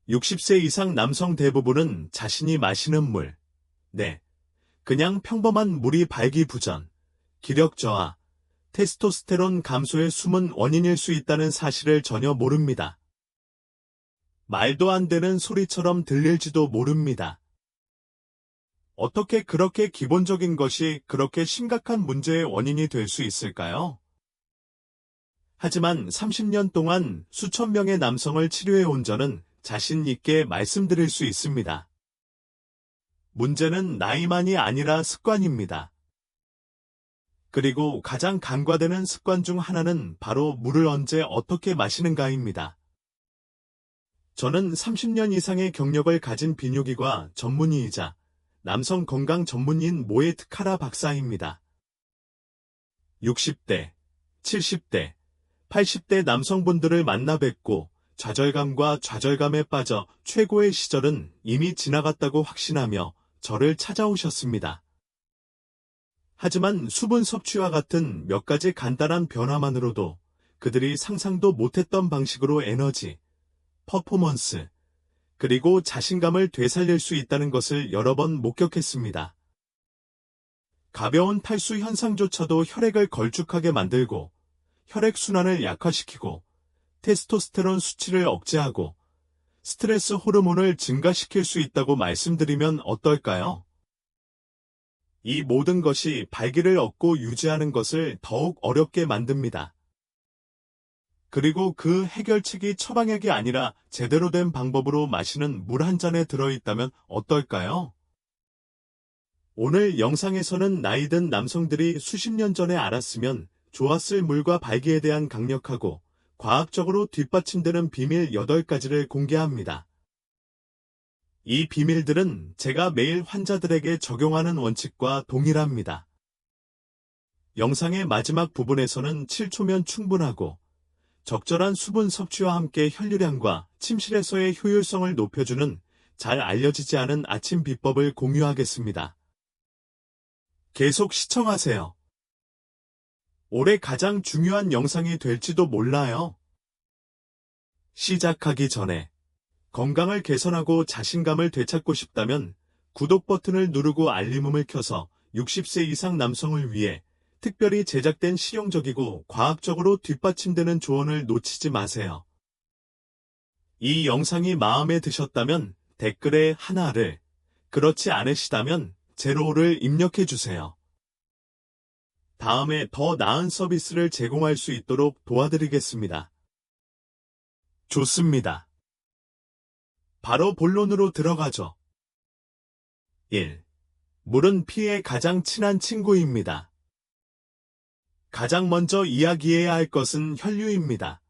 60세 이상 남성 대부분은 자신이 마시는 물, 네, 그냥 평범한 물이 발기부전, 기력 저하, 테스토스테론 감소의 숨은 원인일 수 있다는 사실을 전혀 모릅니다. 말도 안 되는 소리처럼 들릴지도 모릅니다. 어떻게 그렇게 기본적인 것이 그렇게 심각한 문제의 원인이 될 수 있을까요? 하지만 30년 동안 수천 명의 남성을 치료해온 저는 자신 있게 말씀드릴 수 있습니다. 문제는 나이만이 아니라 습관입니다. 그리고 가장 간과되는 습관 중 하나는 바로 물을 언제 어떻게 마시는가입니다. 저는 30년 이상의 경력을 가진 비뇨기과 전문의이자 남성 건강 전문의인 모에트 카라 박사입니다. 60대, 70대, 80대 남성분들을 만나 뵙고 좌절감과 좌절감에 빠져 최고의 시절은 이미 지나갔다고 확신하며 저를 찾아오셨습니다. 하지만 수분 섭취와 같은 몇 가지 간단한 변화만으로도 그들이 상상도 못했던 방식으로 에너지, 퍼포먼스, 그리고 자신감을 되살릴 수 있다는 것을 여러 번 목격했습니다. 가벼운 탈수 현상조차도 혈액을 걸쭉하게 만들고 혈액순환을 약화시키고 테스토스테론 수치를 억제하고 스트레스 호르몬을 증가시킬 수 있다고 말씀드리면 어떨까요? 이 모든 것이 발기를 얻고 유지하는 것을 더욱 어렵게 만듭니다. 그리고 그 해결책이 처방약이 아니라 제대로 된 방법으로 마시는 물 한 잔에 들어있다면 어떨까요? 오늘 영상에서는 나이 든 남성들이 수십 년 전에 알았으면 좋았을 물과 발기에 대한 강력하고 과학적으로 뒷받침되는 비밀 8가지를 공개합니다. 이 비밀들은 제가 매일 환자들에게 적용하는 원칙과 동일합니다. 영상의 마지막 부분에서는 7초면 충분하고 적절한 수분 섭취와 함께 혈류량과 침실에서의 효율성을 높여주는 잘 알려지지 않은 아침 비법을 공유하겠습니다. 계속 시청하세요. 올해 가장 중요한 영상이 될지도 몰라요. 시작하기 전에 건강을 개선하고 자신감을 되찾고 싶다면 구독 버튼을 누르고 알림음을 켜서 60세 이상 남성을 위해 특별히 제작된 실용적이고 과학적으로 뒷받침되는 조언을 놓치지 마세요. 이 영상이 마음에 드셨다면 댓글에 하나를, 그렇지 않으시다면 제로를 입력해주세요. 다음에 더 나은 서비스를 제공할 수 있도록 도와드리겠습니다. 좋습니다. 바로 본론으로 들어가죠. 1. 물은 피의 가장 친한 친구입니다. 가장 먼저 이야기해야 할 것은 혈류입니다.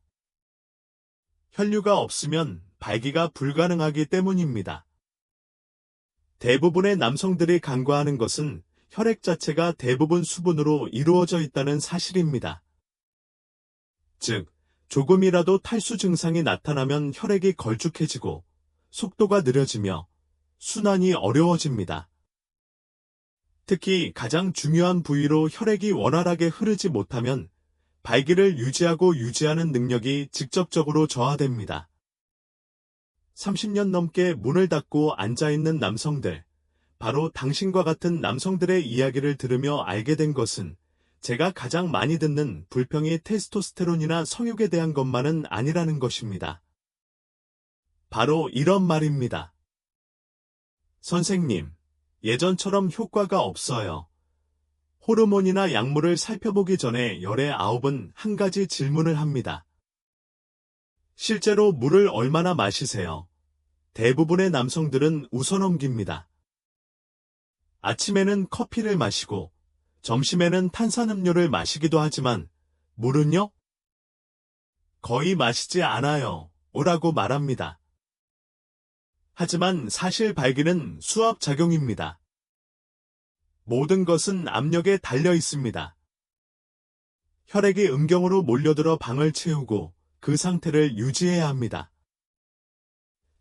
혈류가 없으면 발기가 불가능하기 때문입니다. 대부분의 남성들이 간과하는 것은 혈액 자체가 대부분 수분으로 이루어져 있다는 사실입니다. 즉, 조금이라도 탈수 증상이 나타나면 혈액이 걸쭉해지고 속도가 느려지며 순환이 어려워집니다. 특히 가장 중요한 부위로 혈액이 원활하게 흐르지 못하면 발기를 유지하고 유지하는 능력이 직접적으로 저하됩니다. 30년 넘게 문을 닫고 앉아있는 남성들, 바로 당신과 같은 남성들의 이야기를 들으며 알게 된 것은 제가 가장 많이 듣는 불평이 테스토스테론이나 성욕에 대한 것만은 아니라는 것입니다. 바로 이런 말입니다. 선생님, 예전처럼 효과가 없어요. 호르몬이나 약물을 살펴보기 전에 열의 9은 한 가지 질문을 합니다. 실제로 물을 얼마나 마시세요? 대부분의 남성들은 웃어넘깁니다. 아침에는 커피를 마시고 점심에는 탄산음료를 마시기도 하지만 물은요? 거의 마시지 않아요. 라고 말합니다. 하지만 사실 발기는 수압작용입니다. 모든 것은 압력에 달려 있습니다. 혈액이 음경으로 몰려들어 방을 채우고 그 상태를 유지해야 합니다.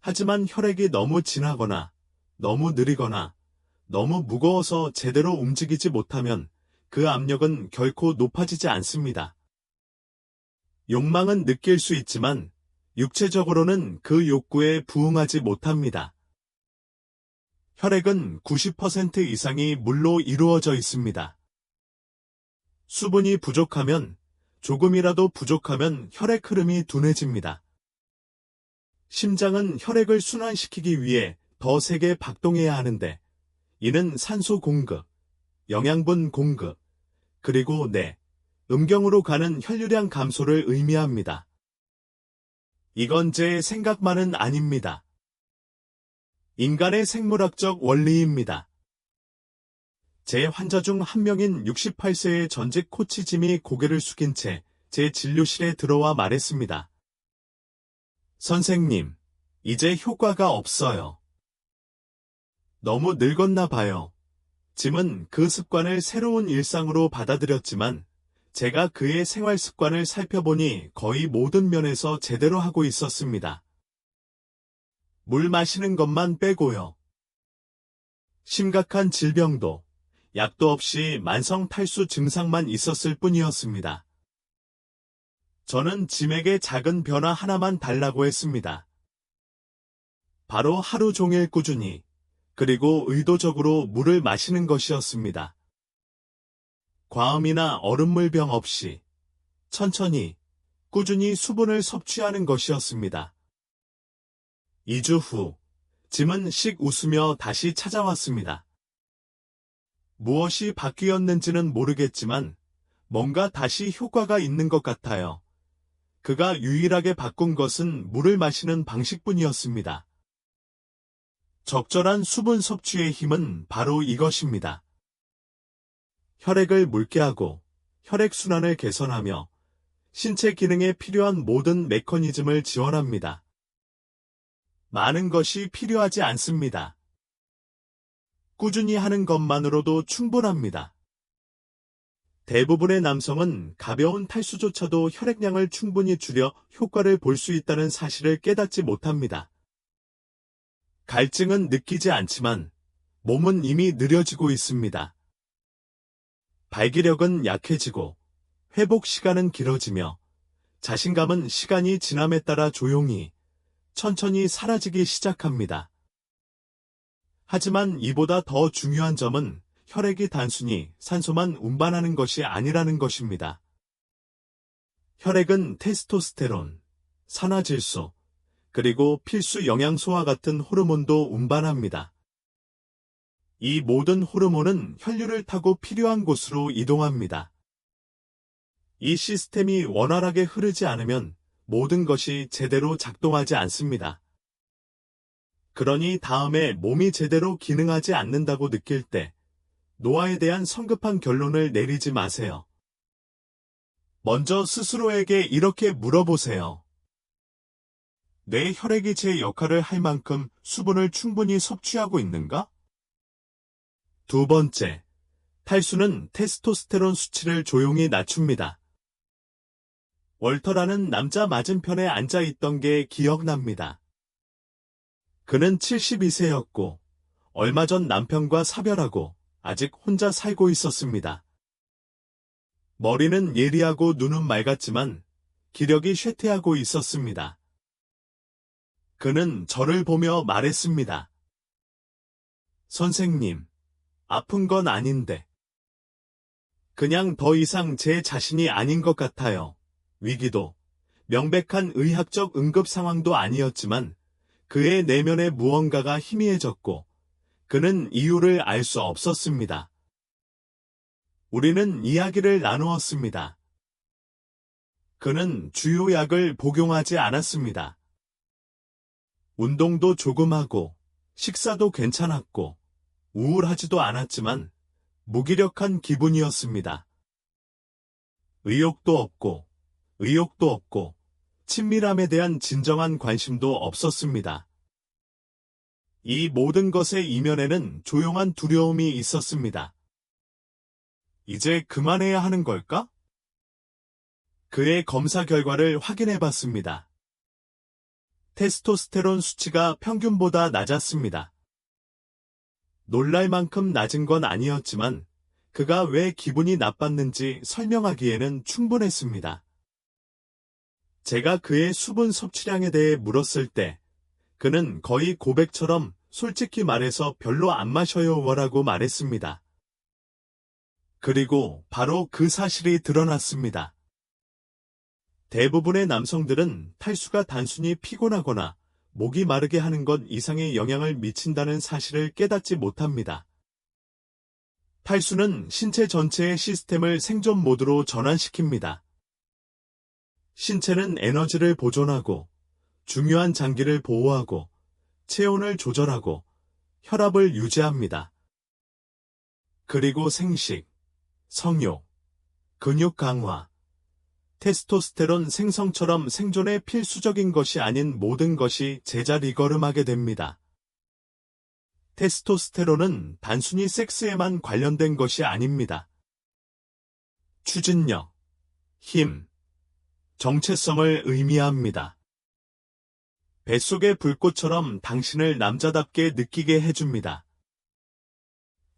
하지만 혈액이 너무 진하거나 너무 느리거나 너무 무거워서 제대로 움직이지 못하면 그 압력은 결코 높아지지 않습니다. 욕망은 느낄 수 있지만 육체적으로는 그 욕구에 부응하지 못합니다. 혈액은 90% 이상이 물로 이루어져 있습니다. 수분이 부족하면, 조금이라도 부족하면 혈액 흐름이 둔해집니다. 심장은 혈액을 순환시키기 위해 더 세게 박동해야 하는데, 이는 산소 공급, 영양분 공급, 그리고 내, 음경으로 가는 혈류량 감소를 의미합니다. 이건 제 생각만은 아닙니다. 인간의 생물학적 원리입니다. 제 환자 중 한 명인 68세의 전직 코치짐이 고개를 숙인 채 제 진료실에 들어와 말했습니다. 선생님, 이제 효과가 없어요. 너무 늙었나 봐요. 짐은 그 습관을 새로운 일상으로 받아들였지만 제가 그의 생활 습관을 살펴보니 거의 모든 면에서 제대로 하고 있었습니다. 물 마시는 것만 빼고요. 심각한 질병도, 약도 없이 만성 탈수 증상만 있었을 뿐이었습니다. 저는 짐에게 작은 변화 하나만 달라고 했습니다. 바로 하루 종일 꾸준히, 그리고 의도적으로 물을 마시는 것이었습니다. 과음이나 얼음물병 없이, 천천히, 꾸준히 수분을 섭취하는 것이었습니다. 2주 후, 짐은 씩 웃으며 다시 찾아왔습니다. 무엇이 바뀌었는지는 모르겠지만 뭔가 다시 효과가 있는 것 같아요. 그가 유일하게 바꾼 것은 물을 마시는 방식뿐이었습니다. 적절한 수분 섭취의 힘은 바로 이것입니다. 혈액을 묽게 하고 혈액순환을 개선하며 신체 기능에 필요한 모든 메커니즘을 지원합니다. 많은 것이 필요하지 않습니다. 꾸준히 하는 것만으로도 충분합니다. 대부분의 남성은 가벼운 탈수조차도 혈액량을 충분히 줄여 효과를 볼 수 있다는 사실을 깨닫지 못합니다. 갈증은 느끼지 않지만 몸은 이미 느려지고 있습니다. 발기력은 약해지고 회복 시간은 길어지며 자신감은 시간이 지남에 따라 조용히, 천천히 사라지기 시작합니다. 하지만 이보다 더 중요한 점은 혈액이 단순히 산소만 운반하는 것이 아니라는 것입니다. 혈액은 테스토스테론, 산화질소, 그리고 필수 영양소와 같은 호르몬도 운반합니다. 이 모든 호르몬은 혈류를 타고 필요한 곳으로 이동합니다. 이 시스템이 원활하게 흐르지 않으면 모든 것이 제대로 작동하지 않습니다. 그러니 다음에 몸이 제대로 기능하지 않는다고 느낄 때 노화에 대한 성급한 결론을 내리지 마세요. 먼저 스스로에게 이렇게 물어보세요. 내 혈액이 제 역할을 할 만큼 수분을 충분히 섭취하고 있는가? 두 번째, 탈수는 테스토스테론 수치를 조용히 낮춥니다. 월터라는 남자 맞은편에 앉아 있던 게 기억납니다. 그는 72세였고 얼마 전 남편과 사별하고 아직 혼자 살고 있었습니다. 머리는 예리하고 눈은 맑았지만 기력이 쇠퇴하고 있었습니다. 그는 저를 보며 말했습니다. 선생님, 아픈 건 아닌데. 그냥 더 이상 제 자신이 아닌 것 같아요. 위기도, 명백한 의학적 응급 상황도 아니었지만 그의 내면에 무언가가 희미해졌고 그는 이유를 알 수 없었습니다. 우리는 이야기를 나누었습니다. 그는 주요 약을 복용하지 않았습니다. 운동도 조금 하고 식사도 괜찮았고 우울하지도 않았지만 무기력한 기분이었습니다. 의욕도 없고 친밀함에 대한 진정한 관심도 없었습니다. 이 모든 것의 이면에는 조용한 두려움이 있었습니다. 이제 그만해야 하는 걸까? 그의 검사 결과를 확인해 봤습니다. 테스토스테론 수치가 평균보다 낮았습니다. 놀랄 만큼 낮은 건 아니었지만 그가 왜 기분이 나빴는지 설명하기에는 충분했습니다. 제가 그의 수분 섭취량에 대해 물었을 때 그는 거의 고백처럼 솔직히 말해서 별로 안 마셔요라고 말했습니다. 그리고 바로 그 사실이 드러났습니다. 대부분의 남성들은 탈수가 단순히 피곤하거나 목이 마르게 하는 것 이상의 영향을 미친다는 사실을 깨닫지 못합니다. 탈수는 신체 전체의 시스템을 생존 모드로 전환시킵니다. 신체는 에너지를 보존하고 중요한 장기를 보호하고 체온을 조절하고 혈압을 유지합니다. 그리고 생식, 성욕, 근육 강화, 테스토스테론 생성처럼 생존에 필수적인 것이 아닌 모든 것이 제자리걸음하게 됩니다. 테스토스테론은 단순히 섹스에만 관련된 것이 아닙니다. 추진력, 힘, 정체성을 의미합니다. 뱃속의 불꽃처럼 당신을 남자답게 느끼게 해줍니다.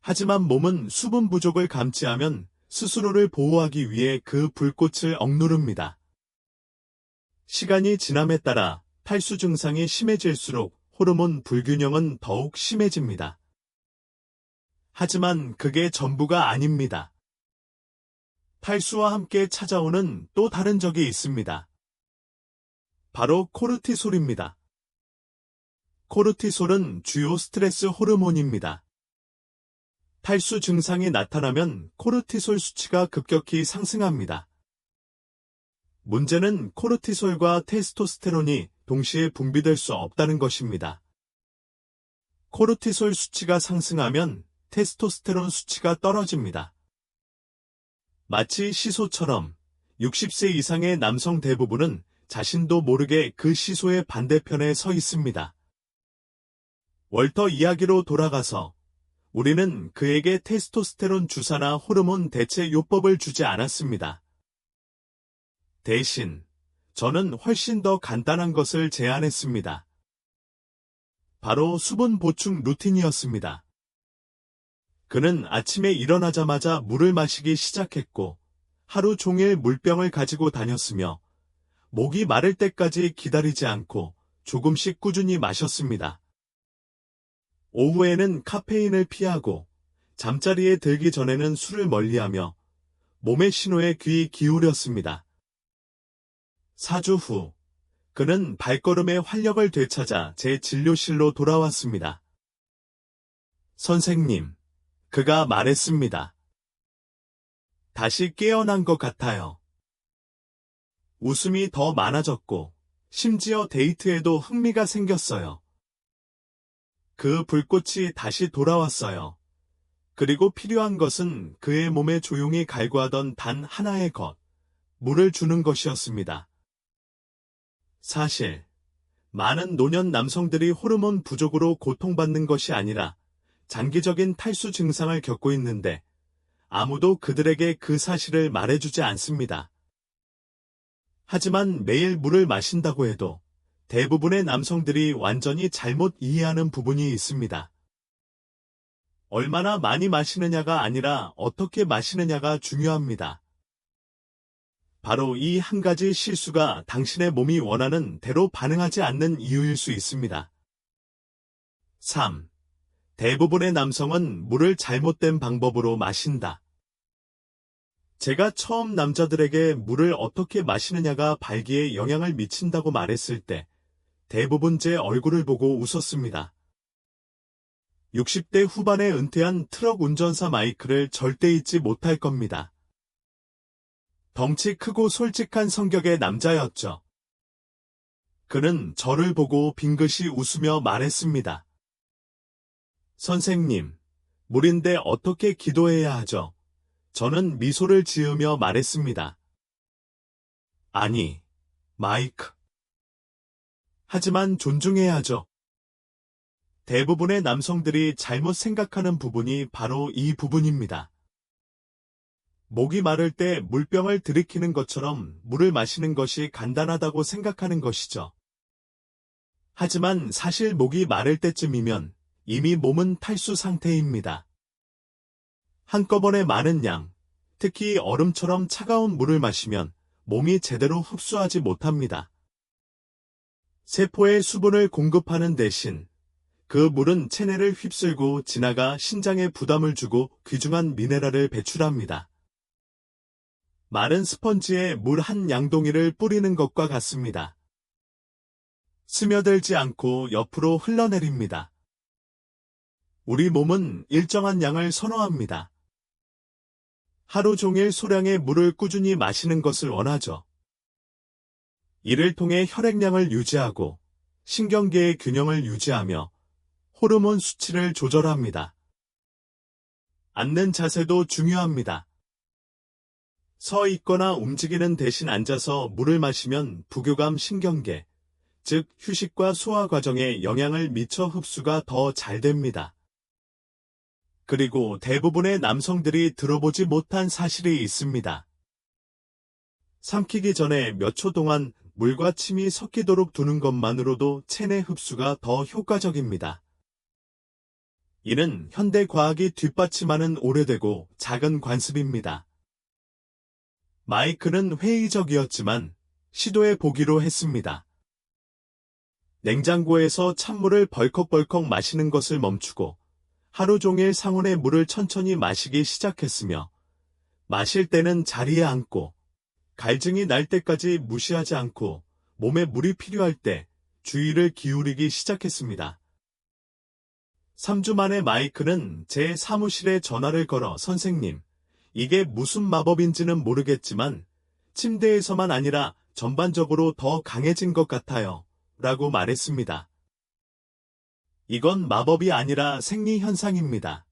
하지만 몸은 수분 부족을 감지하면 스스로를 보호하기 위해 그 불꽃을 억누릅니다. 시간이 지남에 따라 탈수 증상이 심해질수록 호르몬 불균형은 더욱 심해집니다. 하지만 그게 전부가 아닙니다. 탈수와 함께 찾아오는 또 다른 적이 있습니다. 바로 코르티솔입니다. 코르티솔은 주요 스트레스 호르몬입니다. 탈수 증상이 나타나면 코르티솔 수치가 급격히 상승합니다. 문제는 코르티솔과 테스토스테론이 동시에 분비될 수 없다는 것입니다. 코르티솔 수치가 상승하면 테스토스테론 수치가 떨어집니다. 마치 시소처럼 60세 이상의 남성 대부분은 자신도 모르게 그 시소의 반대편에 서 있습니다. 월터 이야기로 돌아가서 우리는 그에게 테스토스테론 주사나 호르몬 대체 요법을 주지 않았습니다. 대신 저는 훨씬 더 간단한 것을 제안했습니다. 바로 수분 보충 루틴이었습니다. 그는 아침에 일어나자마자 물을 마시기 시작했고 하루 종일 물병을 가지고 다녔으며 목이 마를 때까지 기다리지 않고 조금씩 꾸준히 마셨습니다. 오후에는 카페인을 피하고 잠자리에 들기 전에는 술을 멀리하며 몸의 신호에 귀 기울였습니다. 4주 후, 그는 발걸음의 활력을 되찾아 제 진료실로 돌아왔습니다. 선생님, 그가 말했습니다. 다시 깨어난 것 같아요. 웃음이 더 많아졌고, 심지어 데이트에도 흥미가 생겼어요. 그 불꽃이 다시 돌아왔어요. 그리고 필요한 것은 그의 몸에 조용히 갈구하던 단 하나의 것, 물을 주는 것이었습니다. 사실, 많은 노년 남성들이 호르몬 부족으로 고통받는 것이 아니라 장기적인 탈수 증상을 겪고 있는데 아무도 그들에게 그 사실을 말해주지 않습니다. 하지만 매일 물을 마신다고 해도 대부분의 남성들이 완전히 잘못 이해하는 부분이 있습니다. 얼마나 많이 마시느냐가 아니라 어떻게 마시느냐가 중요합니다. 바로 이 한 가지 실수가 당신의 몸이 원하는 대로 반응하지 않는 이유일 수 있습니다. 3. 대부분의 남성은 물을 잘못된 방법으로 마신다. 제가 처음 남자들에게 물을 어떻게 마시느냐가 발기에 영향을 미친다고 말했을 때 대부분 제 얼굴을 보고 웃었습니다. 60대 후반에 은퇴한 트럭 운전사 마이클을 절대 잊지 못할 겁니다. 덩치 크고 솔직한 성격의 남자였죠. 그는 저를 보고 빙긋이 웃으며 말했습니다. 선생님, 물인데 어떻게 기도해야 하죠? 저는 미소를 지으며 말했습니다. 아니, 마이크. 하지만 존중해야죠. 대부분의 남성들이 잘못 생각하는 부분이 바로 이 부분입니다. 목이 마를 때 물병을 들이키는 것처럼 물을 마시는 것이 간단하다고 생각하는 것이죠. 하지만 사실 목이 마를 때쯤이면 이미 몸은 탈수 상태입니다. 한꺼번에 많은 양, 특히 얼음처럼 차가운 물을 마시면 몸이 제대로 흡수하지 못합니다. 세포에 수분을 공급하는 대신 그 물은 체내를 휩쓸고 지나가 신장에 부담을 주고 귀중한 미네랄을 배출합니다. 마른 스펀지에 물 한 양동이를 뿌리는 것과 같습니다. 스며들지 않고 옆으로 흘러내립니다. 우리 몸은 일정한 양을 선호합니다. 하루 종일 소량의 물을 꾸준히 마시는 것을 원하죠. 이를 통해 혈액량을 유지하고 신경계의 균형을 유지하며 호르몬 수치를 조절합니다. 앉는 자세도 중요합니다. 서 있거나 움직이는 대신 앉아서 물을 마시면 부교감 신경계, 즉 휴식과 소화 과정에 영향을 미쳐 흡수가 더 잘 됩니다. 그리고 대부분의 남성들이 들어보지 못한 사실이 있습니다. 삼키기 전에 몇 초 동안 물과 침이 섞이도록 두는 것만으로도 체내 흡수가 더 효과적입니다. 이는 현대 과학이 뒷받침하는 오래되고 작은 관습입니다. 마이크는 회의적이었지만 시도해 보기로 했습니다. 냉장고에서 찬물을 벌컥벌컥 마시는 것을 멈추고 하루 종일 상온의 물을 천천히 마시기 시작했으며 마실 때는 자리에 앉고 갈증이 날 때까지 무시하지 않고 몸에 물이 필요할 때 주의를 기울이기 시작했습니다. 3주 만에 마이크는 제 사무실에 전화를 걸어 선생님, 이게 무슨 마법인지는 모르겠지만 침대에서만 아니라 전반적으로 더 강해진 것 같아요. 라고 말했습니다. 이건 마법이 아니라 생리현상입니다.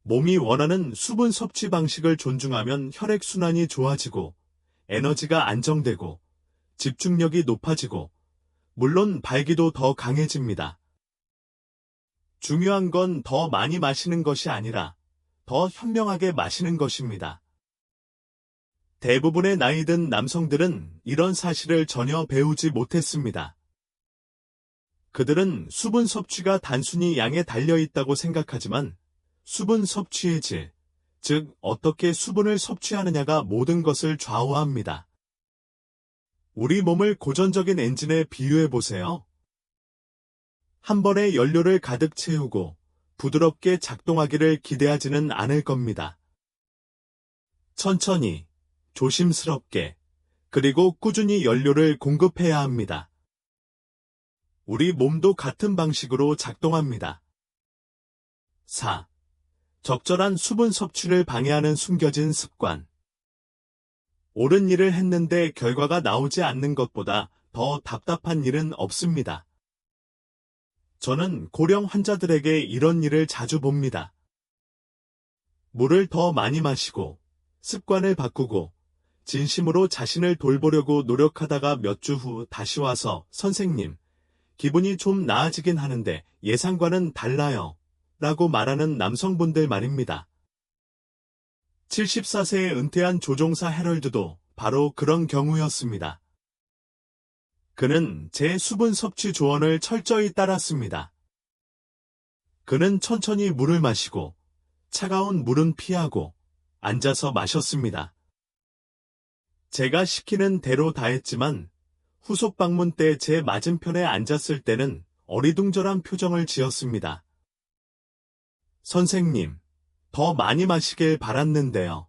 몸이 원하는 수분 섭취 방식을 존중하면 혈액순환이 좋아지고 에너지가 안정되고 집중력이 높아지고 물론 발기도 더 강해집니다. 중요한 건 더 많이 마시는 것이 아니라 더 현명하게 마시는 것입니다. 대부분의 나이 든 남성들은 이런 사실을 전혀 배우지 못했습니다. 그들은 수분 섭취가 단순히 양에 달려있다고 생각하지만 수분 섭취의 질, 즉 어떻게 수분을 섭취하느냐가 모든 것을 좌우합니다. 우리 몸을 고전적인 엔진에 비유해보세요. 한 번에 연료를 가득 채우고 부드럽게 작동하기를 기대하지는 않을 겁니다. 천천히, 조심스럽게, 그리고 꾸준히 연료를 공급해야 합니다. 우리 몸도 같은 방식으로 작동합니다. 4. 적절한 수분 섭취를 방해하는 숨겨진 습관. 옳은 일을 했는데 결과가 나오지 않는 것보다 더 답답한 일은 없습니다. 저는 고령 환자들에게 이런 일을 자주 봅니다. 물을 더 많이 마시고 습관을 바꾸고 진심으로 자신을 돌보려고 노력하다가 몇 주 후 다시 와서 선생님, 기분이 좀 나아지긴 하는데 예상과는 달라요. 라고 말하는 남성분들 말입니다. 74세에 은퇴한 조종사 해럴드도 바로 그런 경우였습니다. 그는 제 수분 섭취 조언을 철저히 따랐습니다. 그는 천천히 물을 마시고 차가운 물은 피하고 앉아서 마셨습니다. 제가 시키는 대로 다 했지만 후속 방문 때 제 맞은편에 앉았을 때는 어리둥절한 표정을 지었습니다. 선생님, 더 많이 마시길 바랐는데요.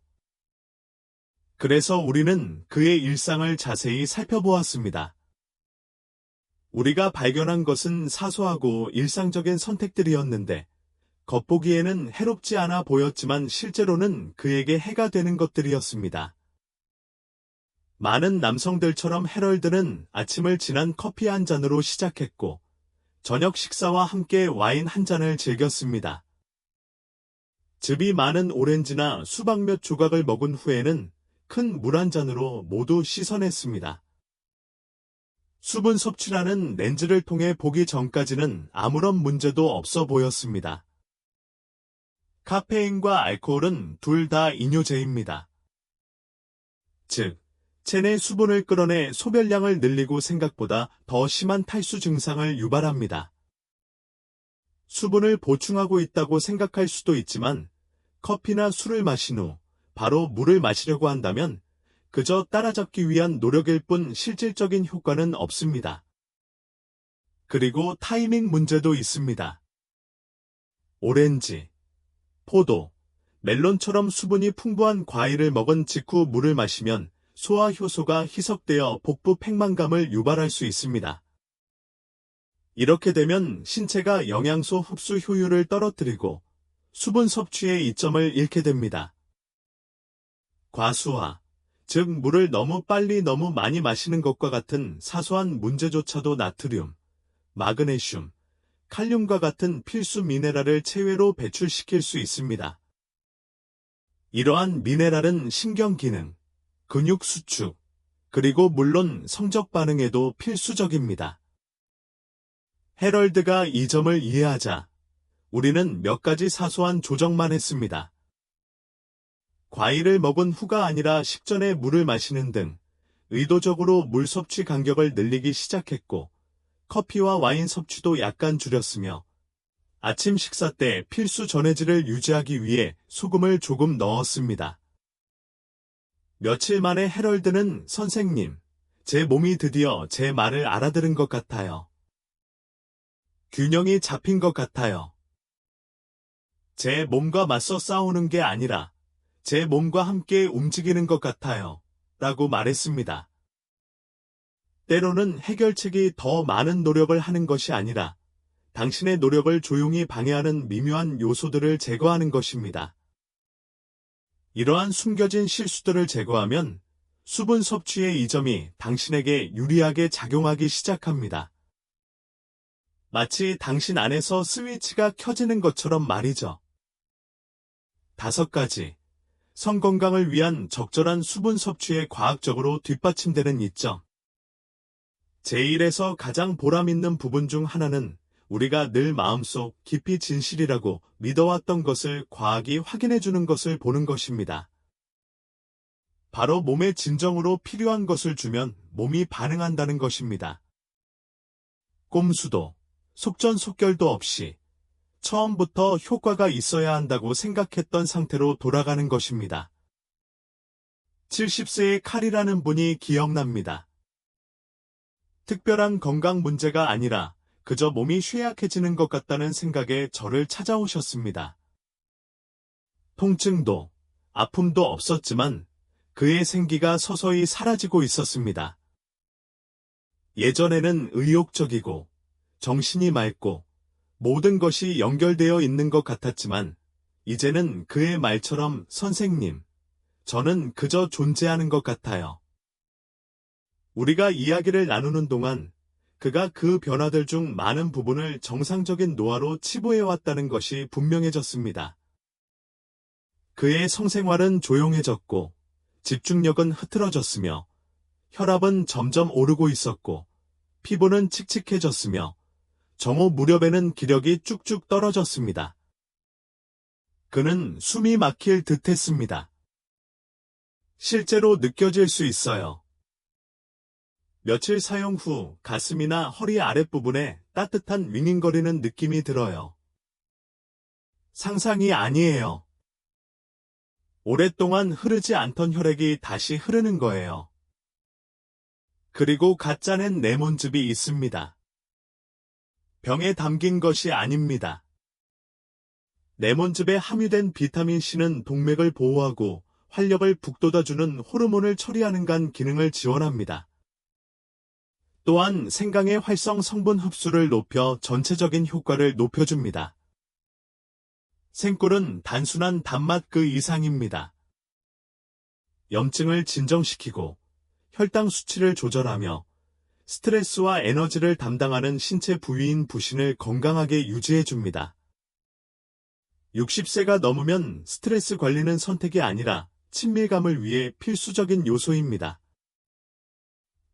그래서 우리는 그의 일상을 자세히 살펴보았습니다. 우리가 발견한 것은 사소하고 일상적인 선택들이었는데 겉보기에는 해롭지 않아 보였지만 실제로는 그에게 해가 되는 것들이었습니다. 많은 남성들처럼 해럴드는 아침을 진한 커피 한 잔으로 시작했고 저녁 식사와 함께 와인 한 잔을 즐겼습니다. 즙이 많은 오렌지나 수박 몇 조각을 먹은 후에는 큰 물 한 잔으로 모두 씻어냈습니다. 수분 섭취라는 렌즈를 통해 보기 전까지는 아무런 문제도 없어 보였습니다. 카페인과 알코올은 둘 다 이뇨제입니다. 즉, 체내 수분을 끌어내 소변량을 늘리고 생각보다 더 심한 탈수 증상을 유발합니다. 수분을 보충하고 있다고 생각할 수도 있지만 커피나 술을 마신 후 바로 물을 마시려고 한다면 그저 따라잡기 위한 노력일 뿐 실질적인 효과는 없습니다. 그리고 타이밍 문제도 있습니다. 오렌지, 포도, 멜론처럼 수분이 풍부한 과일을 먹은 직후 물을 마시면 소화 효소가 희석되어 복부 팽만감을 유발할 수 있습니다. 이렇게 되면 신체가 영양소 흡수 효율을 떨어뜨리고 수분 섭취의 이점을 잃게 됩니다. 과수화, 즉 물을 너무 빨리 너무 많이 마시는 것과 같은 사소한 문제조차도 나트륨, 마그네슘, 칼륨과 같은 필수 미네랄을 체외로 배출시킬 수 있습니다. 이러한 미네랄은 신경 기능, 근육 수축, 그리고 물론 성적 반응에도 필수적입니다. 헤럴드가 이 점을 이해하자 우리는 몇 가지 사소한 조정만 했습니다. 과일을 먹은 후가 아니라 식전에 물을 마시는 등 의도적으로 물 섭취 간격을 늘리기 시작했고, 커피와 와인 섭취도 약간 줄였으며 아침 식사 때 필수 전해질을 유지하기 위해 소금을 조금 넣었습니다. 며칠 만에 헤럴드는 선생님, 제 몸이 드디어 제 말을 알아들은 것 같아요. 균형이 잡힌 것 같아요. 제 몸과 맞서 싸우는 게 아니라 제 몸과 함께 움직이는 것 같아요. 라고 말했습니다. 때로는 해결책이 더 많은 노력을 하는 것이 아니라 당신의 노력을 조용히 방해하는 미묘한 요소들을 제거하는 것입니다. 이러한 숨겨진 실수들을 제거하면 수분 섭취의 이점이 당신에게 유리하게 작용하기 시작합니다. 마치 당신 안에서 스위치가 켜지는 것처럼 말이죠. 5가지. 성 건강을 위한 적절한 수분 섭취에 과학적으로 뒷받침되는 이점. 제1에서 가장 보람있는 부분 중 하나는 우리가 늘 마음속 깊이 진실이라고 믿어왔던 것을 과학이 확인해주는 것을 보는 것입니다. 바로 몸에 진정으로 필요한 것을 주면 몸이 반응한다는 것입니다. 꼼수도, 속전속결도 없이 처음부터 효과가 있어야 한다고 생각했던 상태로 돌아가는 것입니다. 70세의 칼이라는 분이 기억납니다. 특별한 건강 문제가 아니라 그저 몸이 쇠약해지는 것 같다는 생각에 저를 찾아오셨습니다. 통증도, 아픔도 없었지만 그의 생기가 서서히 사라지고 있었습니다. 예전에는 의욕적이고 정신이 맑고 모든 것이 연결되어 있는 것 같았지만 이제는 그의 말처럼 선생님, 저는 그저 존재하는 것 같아요. 우리가 이야기를 나누는 동안 그가 그 변화들 중 많은 부분을 정상적인 노화로 치부해왔다는 것이 분명해졌습니다. 그의 성생활은 조용해졌고 집중력은 흐트러졌으며 혈압은 점점 오르고 있었고 피부는 칙칙해졌으며 정오 무렵에는 기력이 쭉쭉 떨어졌습니다. 그는 숨이 막힐 듯했습니다. 실제로 느껴질 수 있어요. 며칠 사용 후 가슴이나 허리 아랫부분에 따뜻한 윙윙거리는 느낌이 들어요. 상상이 아니에요. 오랫동안 흐르지 않던 혈액이 다시 흐르는 거예요. 그리고 가짜낸 레몬즙이 있습니다. 병에 담긴 것이 아닙니다. 레몬즙에 함유된 비타민C는 동맥을 보호하고 활력을 북돋아주는 호르몬을 처리하는 간 기능을 지원합니다. 또한 생강의 활성 성분 흡수를 높여 전체적인 효과를 높여줍니다. 생꿀은 단순한 단맛 그 이상입니다. 염증을 진정시키고 혈당 수치를 조절하며 스트레스와 에너지를 담당하는 신체 부위인 부신을 건강하게 유지해줍니다. 60세가 넘으면 스트레스 관리는 선택이 아니라 친밀감을 위해 필수적인 요소입니다.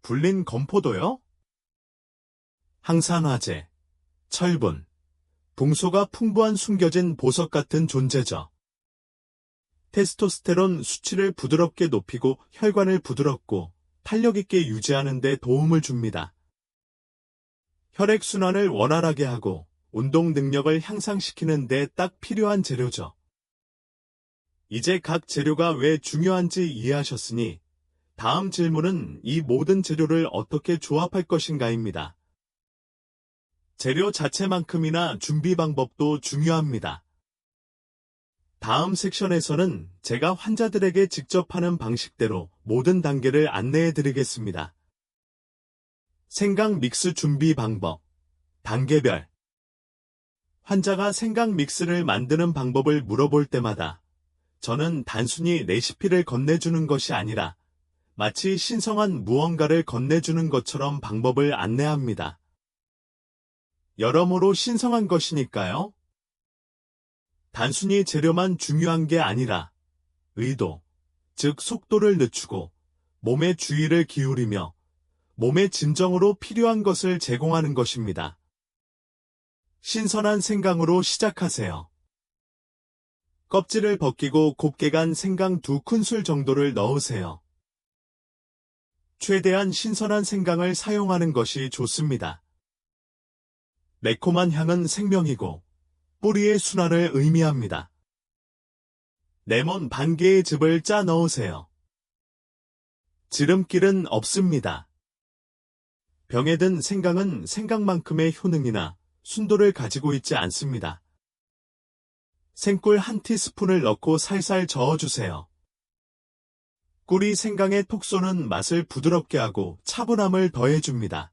불린 건포도요? 항산화제, 철분, 붕소가 풍부한 숨겨진 보석 같은 존재죠. 테스토스테론 수치를 부드럽게 높이고 혈관을 부드럽고 탄력 있게 유지하는 데 도움을 줍니다. 혈액순환을 원활하게 하고 운동 능력을 향상시키는 데 딱 필요한 재료죠. 이제 각 재료가 왜 중요한지 이해하셨으니 다음 질문은 이 모든 재료를 어떻게 조합할 것인가입니다. 재료 자체만큼이나 준비 방법도 중요합니다. 다음 섹션에서는 제가 환자들에게 직접 하는 방식대로 모든 단계를 안내해 드리겠습니다. 생강 믹스 준비 방법. 단계별. 환자가 생강 믹스를 만드는 방법을 물어볼 때마다 저는 단순히 레시피를 건네주는 것이 아니라 마치 신성한 무언가를 건네주는 것처럼 방법을 안내합니다. 여러모로 신성한 것이니까요. 단순히 재료만 중요한 게 아니라 의도, 즉 속도를 늦추고 몸의 주의를 기울이며 몸의 진정으로 필요한 것을 제공하는 것입니다. 신선한 생강으로 시작하세요. 껍질을 벗기고 곱게 간 생강 2큰술 정도를 넣으세요. 최대한 신선한 생강을 사용하는 것이 좋습니다. 매콤한 향은 생명이고 뿌리의 순환을 의미합니다. 레몬 반 개의 즙을 짜 넣으세요. 지름길은 없습니다. 병에 든 생강은 생강만큼의 효능이나 순도를 가지고 있지 않습니다. 생꿀 1티스푼을 넣고 살살 저어주세요. 꿀이 생강의 톡 쏘는 맛을 부드럽게 하고 차분함을 더해줍니다.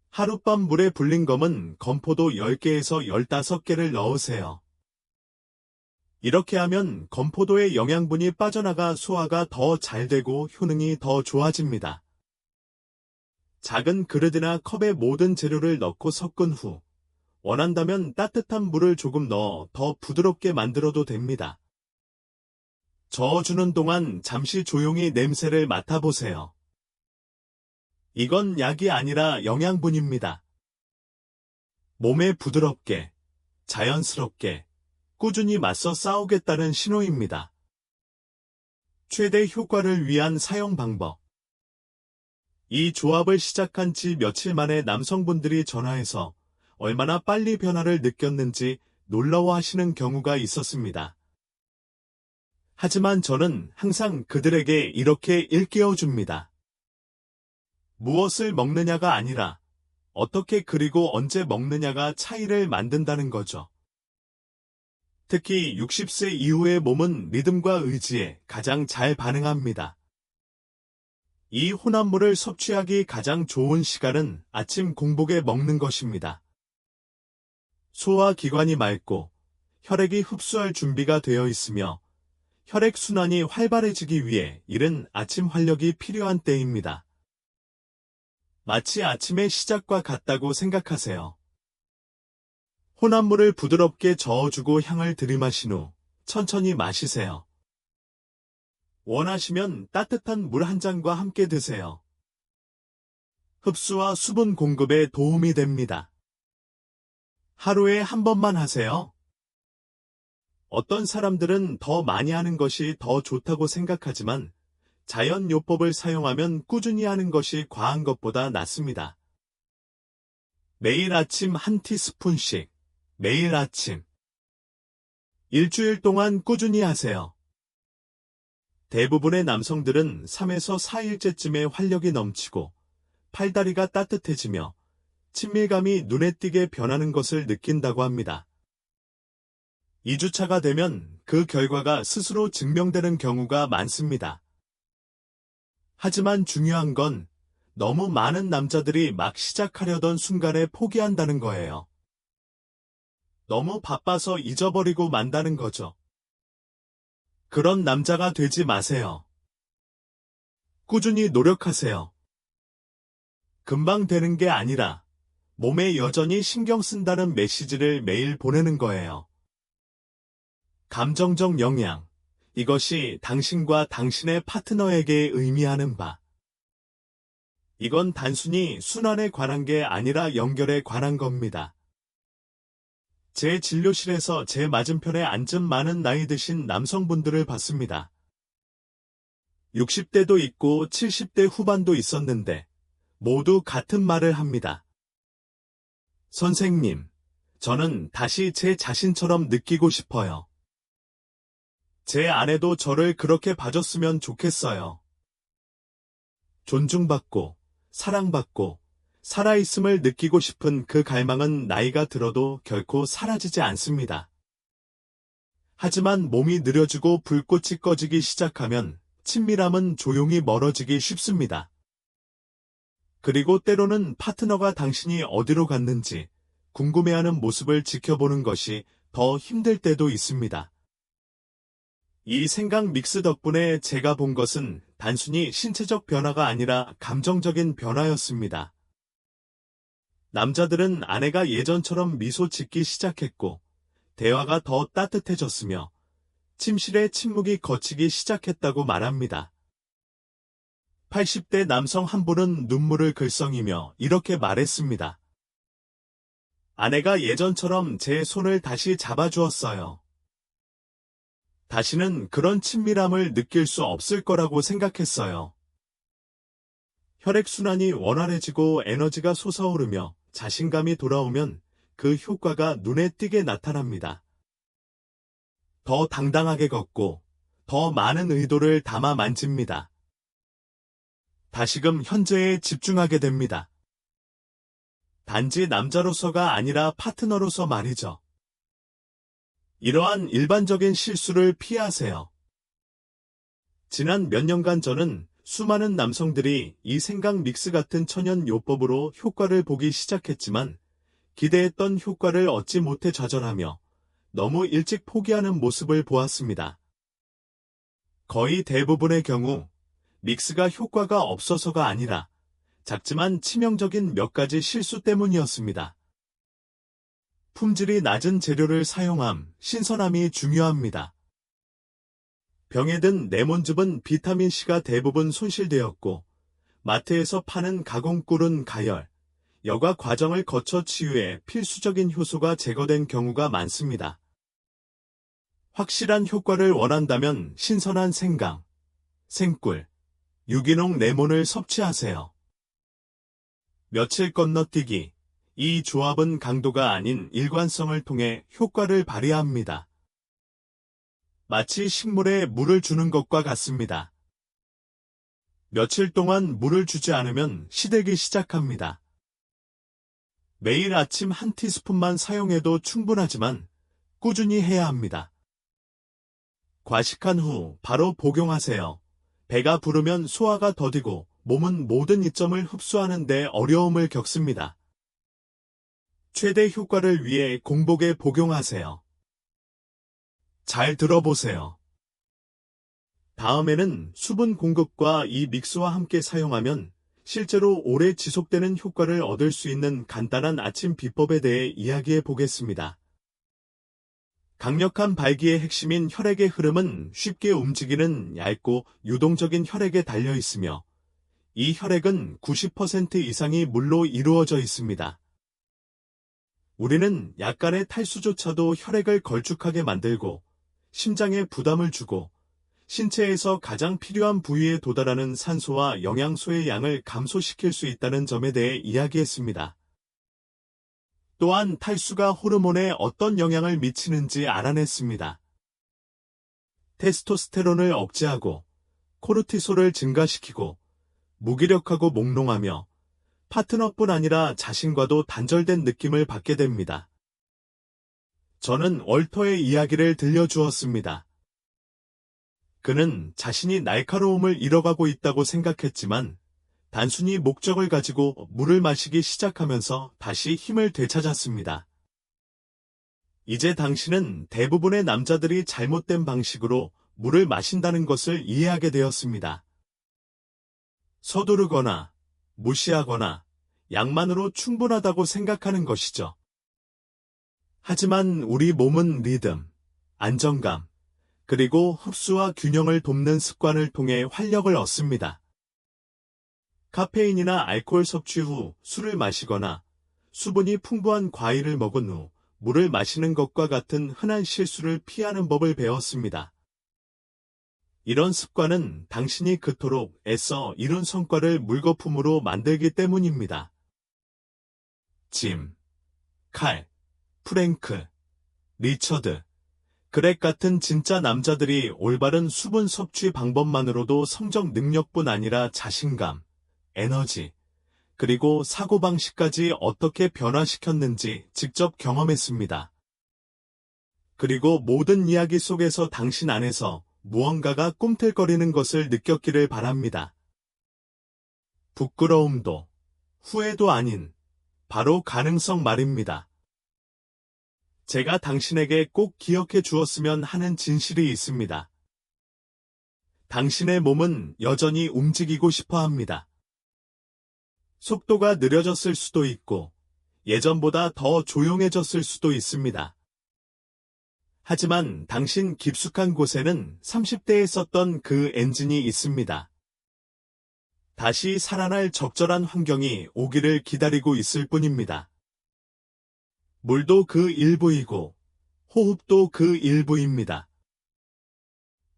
하룻밤 물에 불린 검은 건포도 10개에서 15개를 넣으세요. 이렇게 하면 건포도의 영양분이 빠져나가 소화가 더 잘 되고 효능이 더 좋아집니다. 작은 그릇이나 컵에 모든 재료를 넣고 섞은 후 원한다면 따뜻한 물을 조금 넣어 더 부드럽게 만들어도 됩니다. 저어주는 동안 잠시 조용히 냄새를 맡아보세요. 이건 약이 아니라 영양분입니다. 몸에 부드럽게, 자연스럽게, 꾸준히 맞서 싸우겠다는 신호입니다. 최대 효과를 위한 사용 방법. 이 조합을 시작한 지 며칠 만에 남성분들이 전화해서 얼마나 빨리 변화를 느꼈는지 놀라워하시는 경우가 있었습니다. 하지만 저는 항상 그들에게 이렇게 일깨워줍니다. 무엇을 먹느냐가 아니라 어떻게 그리고 언제 먹느냐가 차이를 만든다는 거죠. 특히 60세 이후의 몸은 리듬과 의지에 가장 잘 반응합니다. 이 혼합물을 섭취하기 가장 좋은 시간은 아침 공복에 먹는 것입니다. 소화기관이 맑고 혈액이 흡수할 준비가 되어 있으며 혈액순환이 활발해지기 위해 이른 아침 활력이 필요한 때입니다. 마치 아침의 시작과 같다고 생각하세요. 혼합물을 부드럽게 저어주고 향을 들이마신 후 천천히 마시세요. 원하시면 따뜻한 물 한 잔과 함께 드세요. 흡수와 수분 공급에 도움이 됩니다. 하루에 한 번만 하세요. 어떤 사람들은 더 많이 하는 것이 더 좋다고 생각하지만 자연요법을 사용하면 꾸준히 하는 것이 과한 것보다 낫습니다. 매일 아침 1티스푼씩, 매일 아침. 일주일 동안 꾸준히 하세요. 대부분의 남성들은 3에서 4일째쯤에 활력이 넘치고 팔다리가 따뜻해지며 친밀감이 눈에 띄게 변하는 것을 느낀다고 합니다. 2주차가 되면 그 결과가 스스로 증명되는 경우가 많습니다. 하지만 중요한 건 너무 많은 남자들이 막 시작하려던 순간에 포기한다는 거예요. 너무 바빠서 잊어버리고 만다는 거죠. 그런 남자가 되지 마세요. 꾸준히 노력하세요. 금방 되는 게 아니라 몸에 여전히 신경 쓴다는 메시지를 매일 보내는 거예요. 감정적 영향. 이것이 당신과 당신의 파트너에게 의미하는 바. 이건 단순히 순환에 관한 게 아니라 연결에 관한 겁니다. 제 진료실에서 제 맞은편에 앉은 많은 나이 드신 남성분들을 봤습니다. 60대도 있고 70대 후반도 있었는데 모두 같은 말을 합니다. 선생님, 저는 다시 제 자신처럼 느끼고 싶어요. 제 아내도 저를 그렇게 봐줬으면 좋겠어요. 존중받고, 사랑받고, 살아있음을 느끼고 싶은 그 갈망은 나이가 들어도 결코 사라지지 않습니다. 하지만 몸이 느려지고 불꽃이 꺼지기 시작하면 친밀함은 조용히 멀어지기 쉽습니다. 그리고 때로는 파트너가 당신이 어디로 갔는지 궁금해하는 모습을 지켜보는 것이 더 힘들 때도 있습니다. 이 생각 믹스 덕분에 제가 본 것은 단순히 신체적 변화가 아니라 감정적인 변화였습니다. 남자들은 아내가 예전처럼 미소 짓기 시작했고, 대화가 더 따뜻해졌으며, 침실의 침묵이 걷히기 시작했다고 말합니다. 80대 남성 한 분은 눈물을 글썽이며 이렇게 말했습니다. 아내가 예전처럼 제 손을 다시 잡아주었어요. 다시는 그런 친밀함을 느낄 수 없을 거라고 생각했어요. 혈액순환이 원활해지고 에너지가 솟아오르며 자신감이 돌아오면 그 효과가 눈에 띄게 나타납니다. 더 당당하게 걷고 더 많은 의도를 담아 만집니다. 다시금 현재에 집중하게 됩니다. 단지 남자로서가 아니라 파트너로서 말이죠. 이러한 일반적인 실수를 피하세요. 지난 몇 년간 저는 수많은 남성들이 이 생각 믹스 같은 천연 요법으로 효과를 보기 시작했지만 기대했던 효과를 얻지 못해 좌절하며 너무 일찍 포기하는 모습을 보았습니다. 거의 대부분의 경우 믹스가 효과가 없어서가 아니라 작지만 치명적인 몇 가지 실수 때문이었습니다. 품질이 낮은 재료를 사용함, 신선함이 중요합니다. 병에 든 레몬즙은 비타민C가 대부분 손실되었고, 마트에서 파는 가공꿀은 가열, 여과 과정을 거쳐 치유해 필수적인 효소가 제거된 경우가 많습니다. 확실한 효과를 원한다면 신선한 생강, 생꿀, 유기농 레몬을 섭취하세요. 며칠 건너뛰기, 이 조합은 강도가 아닌 일관성을 통해 효과를 발휘합니다. 마치 식물에 물을 주는 것과 같습니다. 며칠 동안 물을 주지 않으면 시들기 시작합니다. 매일 아침 한 티스푼만 사용해도 충분하지만 꾸준히 해야 합니다. 과식한 후 바로 복용하세요. 배가 부르면 소화가 더디고 몸은 모든 이점을 흡수하는 데 어려움을 겪습니다. 최대 효과를 위해 공복에 복용하세요. 잘 들어보세요. 다음에는 수분 공급과 이 믹스와 함께 사용하면 실제로 오래 지속되는 효과를 얻을 수 있는 간단한 아침 비법에 대해 이야기해 보겠습니다. 강력한 발기의 핵심인 혈액의 흐름은 쉽게 움직이는 얇고 유동적인 혈액에 달려 있으며 이 혈액은 90% 이상이 물로 이루어져 있습니다. 우리는 약간의 탈수조차도 혈액을 걸쭉하게 만들고 심장에 부담을 주고 신체에서 가장 필요한 부위에 도달하는 산소와 영양소의 양을 감소시킬 수 있다는 점에 대해 이야기했습니다. 또한 탈수가 호르몬에 어떤 영향을 미치는지 알아냈습니다. 테스토스테론을 억제하고 코르티솔을 증가시키고 무기력하고 몽롱하며 파트너뿐 아니라 자신과도 단절된 느낌을 받게 됩니다. 저는 월터의 이야기를 들려주었습니다. 그는 자신이 날카로움을 잃어가고 있다고 생각했지만 단순히 목적을 가지고 물을 마시기 시작하면서 다시 힘을 되찾았습니다. 이제 당신은 대부분의 남자들이 잘못된 방식으로 물을 마신다는 것을 이해하게 되었습니다. 서두르거나 무시하거나 양만으로 충분하다고 생각하는 것이죠. 하지만 우리 몸은 리듬, 안정감, 그리고 흡수와 균형을 돕는 습관을 통해 활력을 얻습니다. 카페인이나 알코올 섭취 후 술을 마시거나 수분이 풍부한 과일을 먹은 후 물을 마시는 것과 같은 흔한 실수를 피하는 법을 배웠습니다. 이런 습관은 당신이 그토록 애써 이룬 성과를 물거품으로 만들기 때문입니다. 짐, 칼, 프랭크, 리처드, 그렉 같은 진짜 남자들이 올바른 수분 섭취 방법만으로도 성적 능력뿐 아니라 자신감, 에너지, 그리고 사고방식까지 어떻게 변화시켰는지 직접 경험했습니다. 그리고 모든 이야기 속에서 당신 안에서 무언가가 꿈틀거리는 것을 느꼈기를 바랍니다. 부끄러움도, 후회도 아닌, 바로 가능성 말입니다. 제가 당신에게 꼭 기억해 주었으면 하는 진실이 있습니다. 당신의 몸은 여전히 움직이고 싶어 합니다. 속도가 느려졌을 수도 있고, 예전보다 더 조용해졌을 수도 있습니다. 하지만 당신 깊숙한 곳에는 30대에 썼던 그 엔진이 있습니다. 다시 살아날 적절한 환경이 오기를 기다리고 있을 뿐입니다. 물도 그 일부이고, 호흡도 그 일부입니다.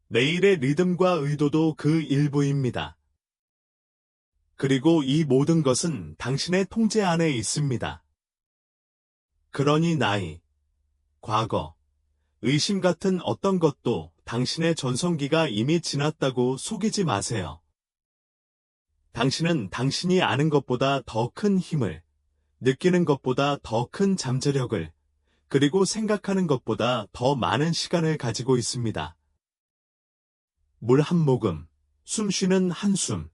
매일의 리듬과 의도도 그 일부입니다. 그리고 이 모든 것은 당신의 통제 안에 있습니다. 그러니 나이, 과거, 의심 같은 어떤 것도 당신의 전성기가 이미 지났다고 속이지 마세요. 당신은 당신이 아는 것보다 더 큰 힘을, 느끼는 것보다 더 큰 잠재력을, 그리고 생각하는 것보다 더 많은 시간을 가지고 있습니다. 물 한 모금, 숨 쉬는 한숨,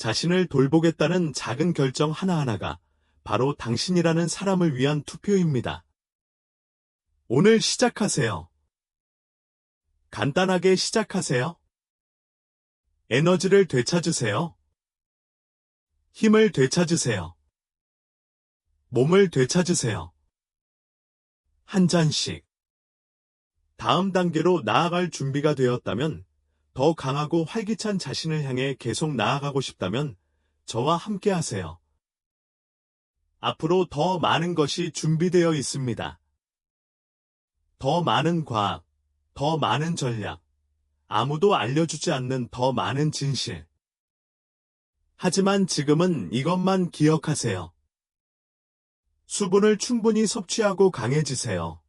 자신을 돌보겠다는 작은 결정 하나하나가 바로 당신이라는 사람을 위한 투표입니다. 오늘 시작하세요. 간단하게 시작하세요. 에너지를 되찾으세요. 힘을 되찾으세요. 몸을 되찾으세요. 한 잔씩. 다음 단계로 나아갈 준비가 되었다면, 더 강하고 활기찬 자신을 향해 계속 나아가고 싶다면 저와 함께 하세요. 앞으로 더 많은 것이 준비되어 있습니다. 더 많은 과학, 더 많은 전략, 아무도 알려주지 않는 더 많은 진실. 하지만 지금은 이것만 기억하세요. 수분을 충분히 섭취하고 강해지세요.